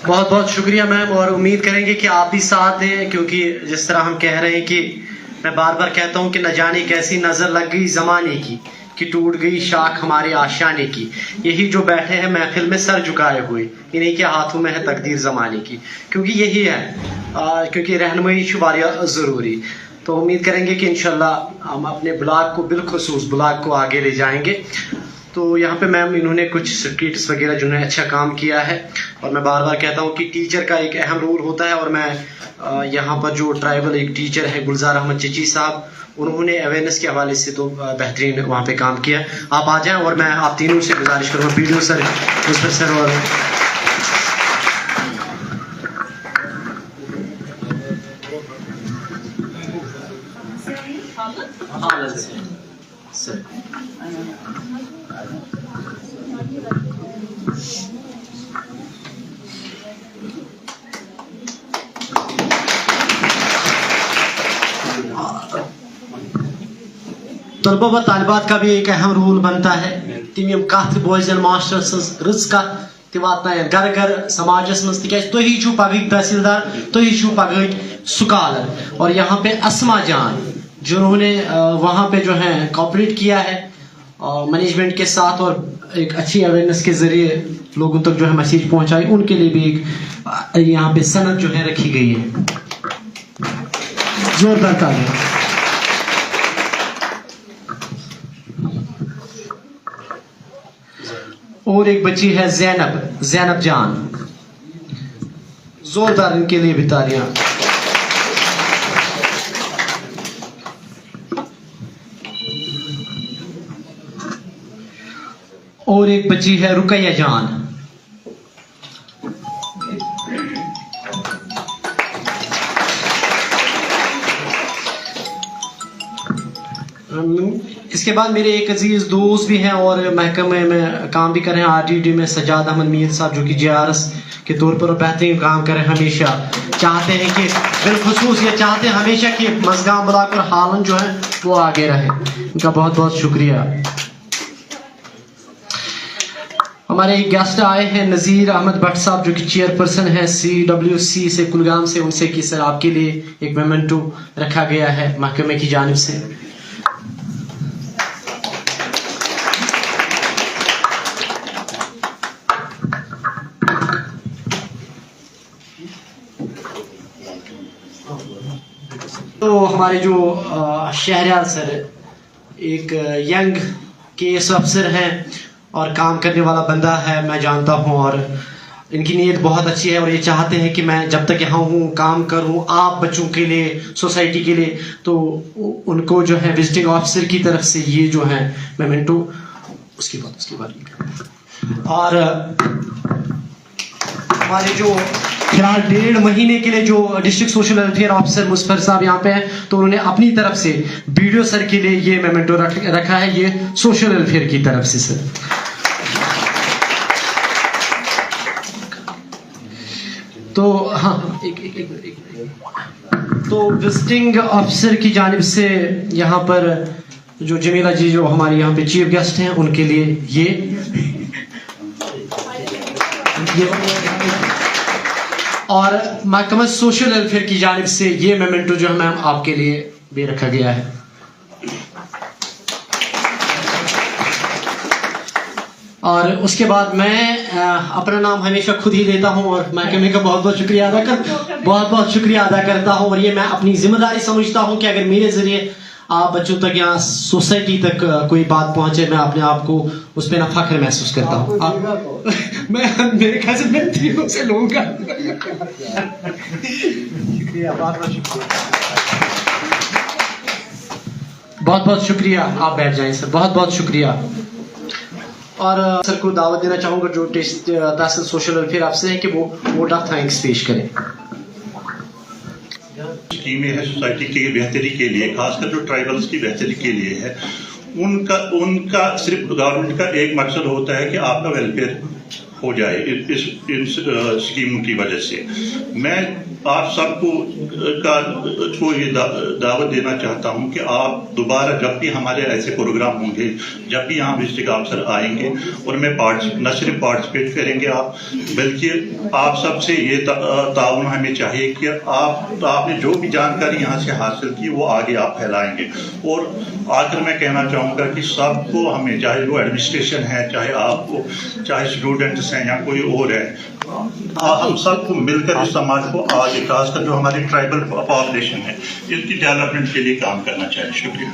बहुत बहुत शुक्रिया मैम, और उम्मीद करेंगे कि आप भी साथ दें, क्योंकि जिस तरह हम कह रहे हैं कि मैं बार बार कहता हूं कि न जाने कैसी नज़र लग गई ज़माने की कि टूट गई शाख हमारे आशाने की। यही जो बैठे हैं महफिल में सर झुकाए हुए, इन्हीं के हाथों में है तकदीर ज़माने की, क्योंकि यही है क्योंकि रहनुमाई वारिया ज़रूरी। तो उम्मीद करेंगे कि इंशाल्लाह हम अपने ब्लॉग को बिलखुसूस ब्लॉग को आगे ले जाएंगे। तो यहाँ पे मैम इन्होंने कुछ स्किट्स वगैरह जिन्होंने अच्छा काम किया है, और मैं बार बार कहता हूँ कि टीचर का एक अहम रोल होता है, और मैं यहाँ पर जो ट्राइबल एक टीचर है गुलजार अहमद चिची साहब, उन्होंने अवेयरनेस के हवाले से तो बेहतरीन वहाँ पे काम किया। आप आ जाएं, और मैं आप तीनों से गुजारिश करूँगा, वीडियो सर, मुस्फर सर और सर। तलबा व तालिबात का भी एक अहम रोल बनता है, तिम कथ बोजन मास्टर सज रच कथ वातन घर घर समाजस मज तिक तुही छु पगह तहसीलदार, तुही छु पगह स्कॉलर। और यहाँ पे अस्मा जान जिन्होंने वहाँ पे जो है कोऑपरेट किया है मैनेजमेंट के साथ, और एक अच्छी अवेयरनेस के जरिए लोगों तक जो है मैसेज पहुँचाई, उनके लिए भी एक यहाँ पे सनद जो है रखी गई है। जोरदार तालियां। और एक बच्ची है जैनब जान, जोरदार इनके लिए भी तालियां। और एक बच्ची है रुकैया जान। इसके बाद मेरे एक अजीज दोस्त भी हैं और महकमे में काम भी कर रहे हैं, RTD में, सजाद अहमद मीर साहब, जो कि JRS के तौर पर बेहतरीन काम कर रहे हैं। हमेशा चाहते हैं कि बिलखुसूस ये चाहते हैं हमेशा कि मज़गाम ब्लॉक और हालन जो है वो आगे रहे। इनका बहुत बहुत शुक्रिया। हमारे एक गेस्ट आए हैं नज़ीर अहमद भट्ट साहब, जो कि चेयरपर्सन है CWC से कुलगाम से। उनसे कि सर आपके लिए एक मेमेंटो रखा गया है महकमे की जानिब से। तो हमारे जो शहरयार सर एक यंग केस अफसर हैं और काम करने वाला बंदा है, मैं जानता हूं, और इनकी नीयत बहुत अच्छी है और ये चाहते हैं कि मैं जब तक यहाँ हूँ काम करूँ आप बच्चों के लिए, सोसाइटी के लिए। तो उनको जो है विजिटिंग ऑफिसर की तरफ से ये जो है मेमेंटो, उसकी बात और हमारे जो फिलहाल 1.5 महीने के लिए जो डिस्ट्रिक्ट सोशल वेलफेयर ऑफिसर मुस्फर साहब यहाँ पे हैं, तो उन्होंने अपनी तरफ से BDO सर के लिए ये मेमेंटो रखा है, ये सोशल वेलफेयर की तरफ से सर। तो हाँ तो विजिटिंग ऑफिसर की जानिब से यहाँ पर जो जमीला जी जो हमारी यहाँ पे चीफ गेस्ट हैं, उनके लिए ये और महकमा सोशल वेलफेयर की जानिब से ये मेमेंटो जो है मैम आपके लिए भी रखा गया है। और उसके बाद मैं अपना नाम हमेशा खुद ही लेता हूं और महकमे का बहुत बहुत शुक्रिया अदा करता हूं। और ये मैं अपनी जिम्मेदारी समझता हूं कि अगर मेरे जरिए आप बच्चों तक, यहाँ सोसाइटी तक कोई बात पहुंचे, मैं अपने आप को उस पर ना फख्र महसूस करता हूँ। मैं मेरे ख्याल से मैं तीनों से लूंगा। बहुत बहुत शुक्रिया। आप बैठ जाएं सर, बहुत बहुत शुक्रिया। और सर को दावत देना चाहूंगा जो तहसील सोशल वेलफेयर आपसे है कि वो वोट ऑफ थैंक्स पेश करें। स्कीमें है सोसाइटी की बेहतरी के लिए, खासकर जो ट्राइबल्स की बेहतरी के लिए है, उनका सिर्फ गवर्नमेंट का एक मकसद होता है कि आपका वेलफेयर हो जाए इन स्कीमों की वजह से। मैं आप सबको को ये दावत देना चाहता हूं कि आप दोबारा जब भी हमारे ऐसे प्रोग्राम होंगे, जब भी यहाँ डिस्ट्रिक्ट अफसर आएंगे, उनमें न सिर्फ पार्टिसिपेट करेंगे आप, बल्कि आप सबसे ये ताउन हमें चाहिए कि आपने जो भी जानकारी यहाँ से हासिल की वो आगे आप फैलाएंगे। और आखिर मैं कहना चाहूँगा कि सबको हमें, चाहे वो एडमिनिस्ट्रेशन है, चाहे स्टूडेंट्स हैं या कोई और है, हम सबको मिलकर इस समाज को आगे, खासकर जो हमारी ट्राइबल पॉपुलेशन है, इनकी डेवलपमेंट के लिए काम करना चाहिए। शुक्रिया।